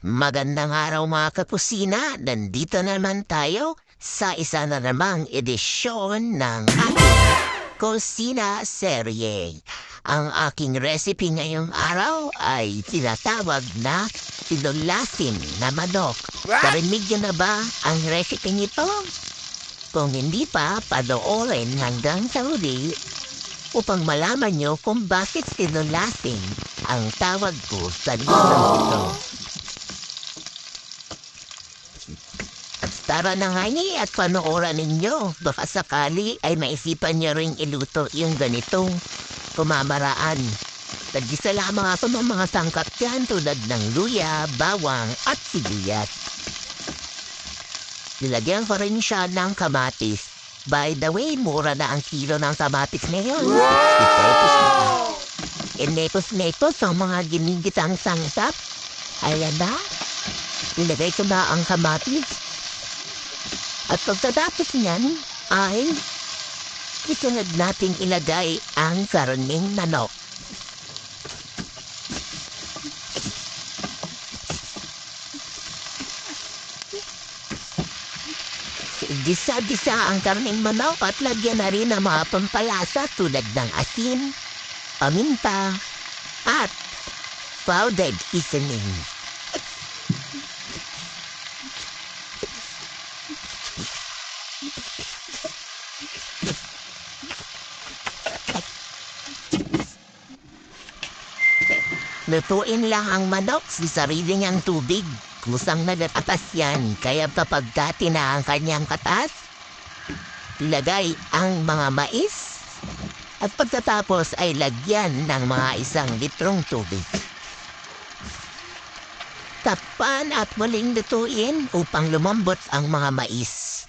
Magandang araw mga kakusina, nandito naman tayo sa isa na namang edisyon ng aking Kusina Serye. Ang aking recipe ngayong araw ay tinatawag na tinulasin na manok. Narinig niyo na ba ang recipe nito? Kung hindi pa, panoorin hanggang sa huli upang malaman nyo kung bakit tinulasin ang tawag ko sa lutong ito. Tara na nga at panoorin ninyo. Baka sakali ay maisipan nyo ring iluto yung ganitong kumamaraan. Nagisa lamang ako ng mga sangkap yan tulad ng luya, bawang at sibuyas. Nilagyan ko rin siya ng kamatis. By the way, mura na ang kilo ng kamatis ngayon. Inepos-nepos ang mga ginigitang sangkap. Ayan na. Nilagay ko na ang kamatis. At pagkatapos niyan ay isunod nating ilagay ang karning manok. Disa-disa ang karning manok at lagyan na rin ng mga pampalasa tulad ng asin, paminta, at powdered seasoning. Lutuin lang ang manok sa sarili niyang tubig. Kusang nagatatas yan, kaya kapag dati na ang kanyang katas, ilagay ang mga mais at pagkatapos ay lagyan ng mga 1 litrong tubig. Tapan at muling lutuin upang lumambot ang mga mais.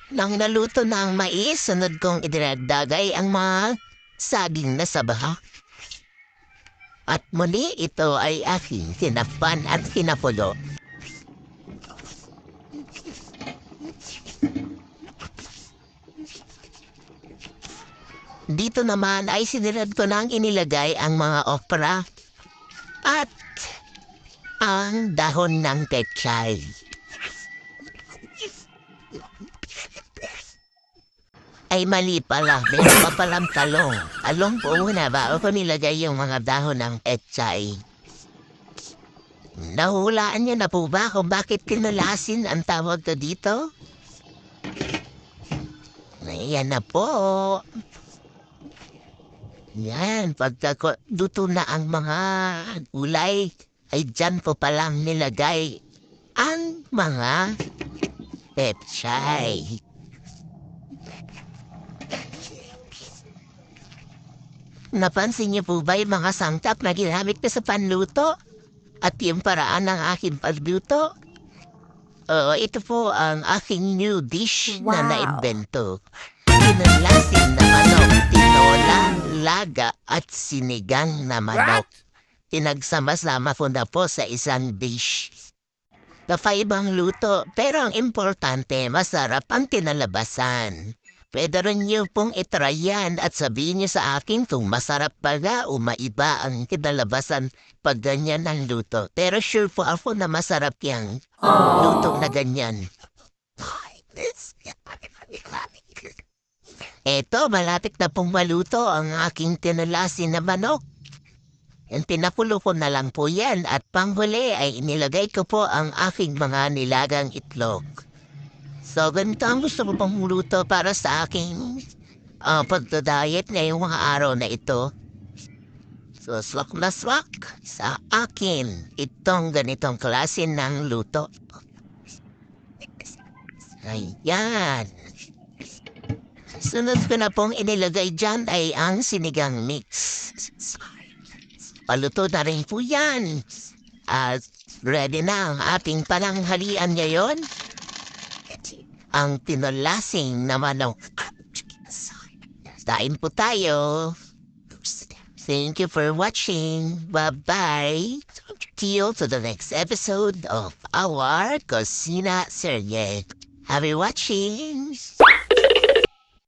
Nang naluto na ang mais, sunod kong idinagdagay ang mga saging na sabaw. At muli ito ay aking sinapan at sinapulo. Dito naman ay sinirad ko nang inilagay ang mga okra at ang dahon ng pechay. Ay mali pala, meron pa palang talong. Talong po muna bago ko nilagay yung mga dahon ng pechay. Nahulaan niyo na po ba kung bakit tinulasin ang tawag ko dito? Ayan na po. Yan, pagkaluto na ang mga gulay, ay dyan po palang nilagay ang mga pechay. Napansin niyo po ba yung mga sangkap na ginamit ko sa panluto? At yung paraan ng aking pagluto? Ito po ang aking new dish na naimbento. Tinulasin na manok, tinola, laga at sinigang na manok. Pinagsama-sama ko na po sa isang dish. Kakaibang luto, pero ang importante, masarap ang kinalabasan. Pwede rin niyo pong itry yan at sabihin niyo sa akin kung masarap pala o maiba ang kinalabasan pag ganyan ang luto. Pero sure po ako na masarap yung luto na ganyan. Eto, malapit na pong maluto ang aking tinulasin na manok. And pinakulo ko na lang po yan at panghuli ay inilagay ko po ang aking mga nilagang itlog. So, ganito ang gusto ko pang luto para sa aking pagdadiet ngayong mga araw na ito. So, swak na swak sa akin itong ganitong klase ng luto. Ayan. Sunod ko na pong inilagay dyan ay ang sinigang mix. Paluto na rin po yan. At ready na ang ating pananghalian ngayon. Ang tinulasing na manok. Kain po tayo. Thank you for watching. Bye-bye. See you to the next episode of our Kusina Serye. Happy watching!